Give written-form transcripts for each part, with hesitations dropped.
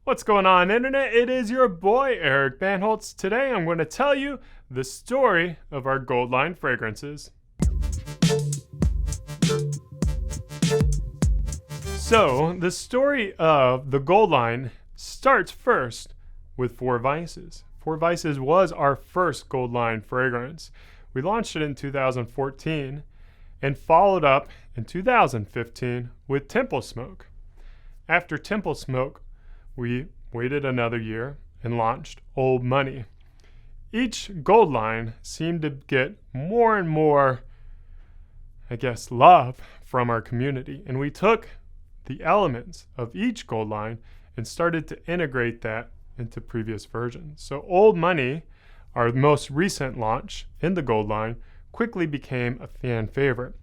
What's going on, Internet? It is your boy, Eric Bandholz. Today I'm going to tell you the story of our Gold Line fragrances. So, the story of the Gold Line starts first with Four Vices. Four Vices was our first Gold Line fragrance. We launched it in 2014 and followed up in 2015 with Temple Smoke. After Temple Smoke, we waited another year and launched Old Money. Each Gold Line seemed to get more and more, love from our community. And we took the elements of each Gold Line and started to integrate that into previous versions. So Old Money, our most recent launch in the Gold Line, quickly became a fan favorite.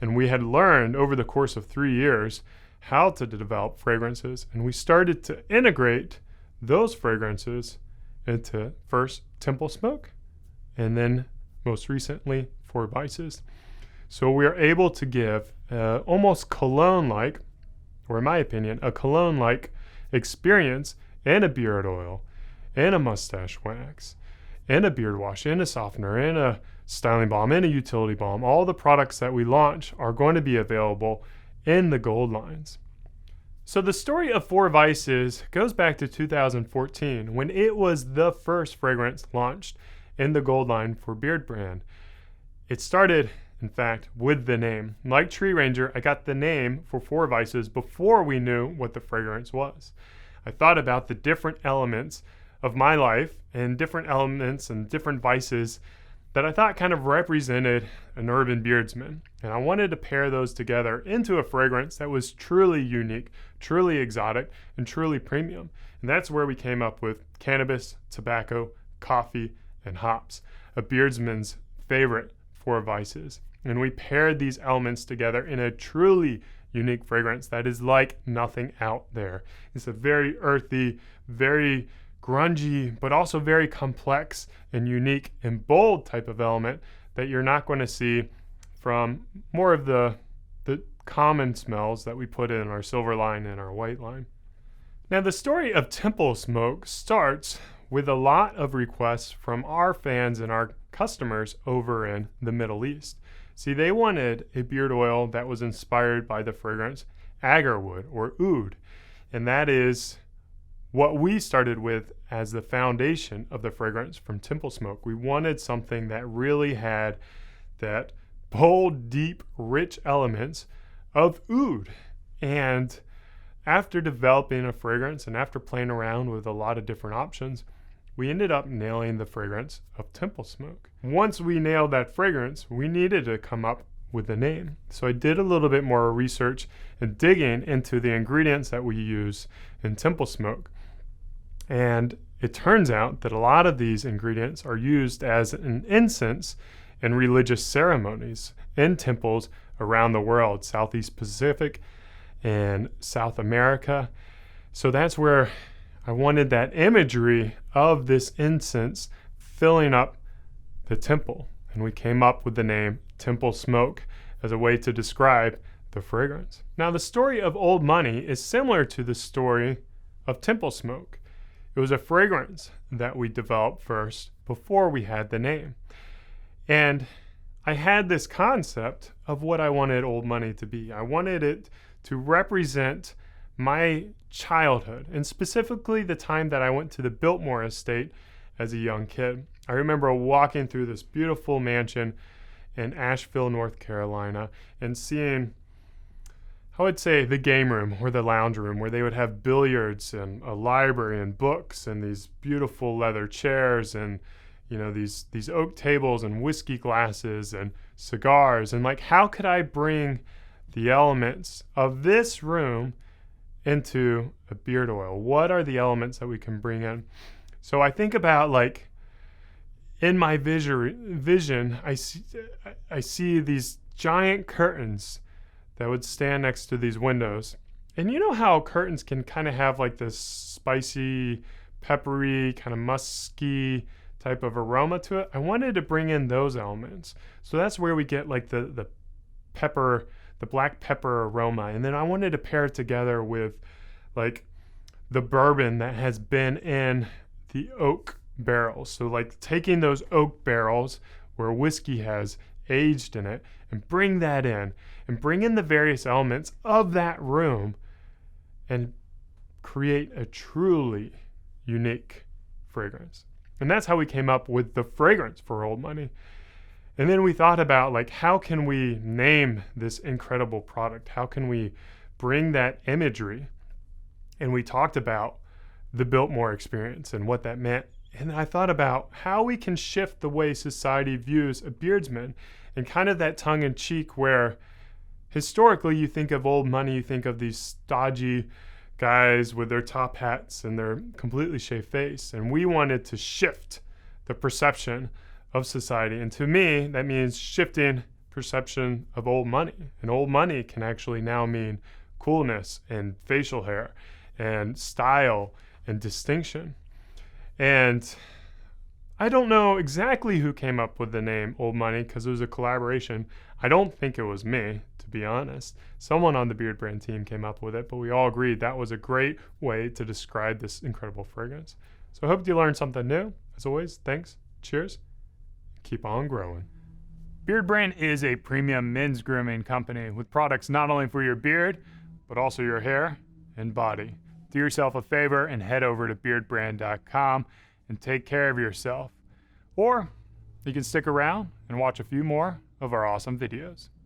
And we had learned over the course of 3 years how to develop fragrances, and we started to integrate those fragrances into first Temple Smoke and then most recently Four Vices. So we are able to give almost cologne-like, or in my opinion, a cologne-like experience in a beard oil, in a mustache wax, in a beard wash, in a softener, in a styling balm, in a utility balm. All the products that we launch are going to be available in the Gold Lines. So the story of Four Vices goes back to 2014 when it was the first fragrance launched in the Gold Line for Beardbrand. It started, in fact, with the name. Like Tree Ranger, I got the name for Four Vices before we knew what the fragrance was. I thought about the different elements of my life and different elements and different vices that I thought kind of represented an urban beardsman. And I wanted to pair those together into a fragrance that was truly unique, truly exotic, and truly premium. And that's where we came up with cannabis, tobacco, coffee, and hops, a beardsman's favorite Four Vices. And we paired these elements together in a truly unique fragrance that is like nothing out there. It's a very earthy, very grungy, but also very complex and unique and bold type of element that you're not going to see from more of the common smells that we put in our silver line and our white line. Now, the story of Temple Smoke starts with a lot of requests from our fans and our customers over in the Middle East. See, they wanted a beard oil that was inspired by the fragrance agarwood or oud, and that is what we started with as the foundation of the fragrance from Temple Smoke. We wanted something that really had that bold, deep, rich elements of oud. And after developing a fragrance and after playing around with a lot of different options, we ended up nailing the fragrance of Temple Smoke. Once we nailed that fragrance, we needed to come up with a name. So I did a little bit more research and digging into the ingredients that we use in Temple Smoke. And it turns out that a lot of these ingredients are used as an incense in religious ceremonies in temples around the world, Southeast Pacific and South America. So that's where I wanted that imagery of this incense filling up the temple. And we came up with the name Temple Smoke as a way to describe the fragrance. Now, the story of Old Money is similar to the story of Temple Smoke. It was a fragrance that we developed first before we had the name. And I had this concept of what I wanted Old Money to be. I wanted it to represent my childhood, and specifically the time that I went to the Biltmore estate as a young kid. I remember walking through this beautiful mansion in Asheville, North Carolina, and seeing, I would say, the game room or the lounge room where they would have billiards and a library and books and these beautiful leather chairs and, these oak tables and whiskey glasses and cigars. And how could I bring the elements of this room into a beard oil? What are the elements that we can bring in? So I think about in my vision, I see these giant curtains that would stand next to these windows. And you know how curtains can kind of have this spicy, peppery, kind of musky type of aroma to it? I wanted to bring in those elements. So that's where we get the pepper, the black pepper aroma. And then I wanted to pair it together with the bourbon that has been in the oak barrels. So like taking those oak barrels where whiskey has aged in it and bring that in and bring in the various elements of that room and create a truly unique fragrance. And that's how we came up with the fragrance for Old Money. And then we thought about like, how can we name this incredible product? How can we bring that imagery? And we talked about the Biltmore experience and what that meant. And I thought about how we can shift the way society views a beardsman, and kind of that tongue in cheek where historically you think of Old Money, you think of these stodgy guys with their top hats and their completely shaved face. And we wanted to shift the perception of society. And to me, that means shifting perception of Old Money. And Old Money can actually now mean coolness and facial hair and style and distinction. And I don't know exactly who came up with the name Old Money because it was a collaboration. I don't think it was me, to be honest. Someone on the Beardbrand team came up with it, but we all agreed that was a great way to describe this incredible fragrance. So I hope you learned something new. As always, thanks, cheers, keep on growing. Beardbrand is a premium men's grooming company with products not only for your beard, but also your hair and body. Do yourself a favor and head over to beardbrand.com and take care of yourself. Or you can stick around and watch a few more of our awesome videos.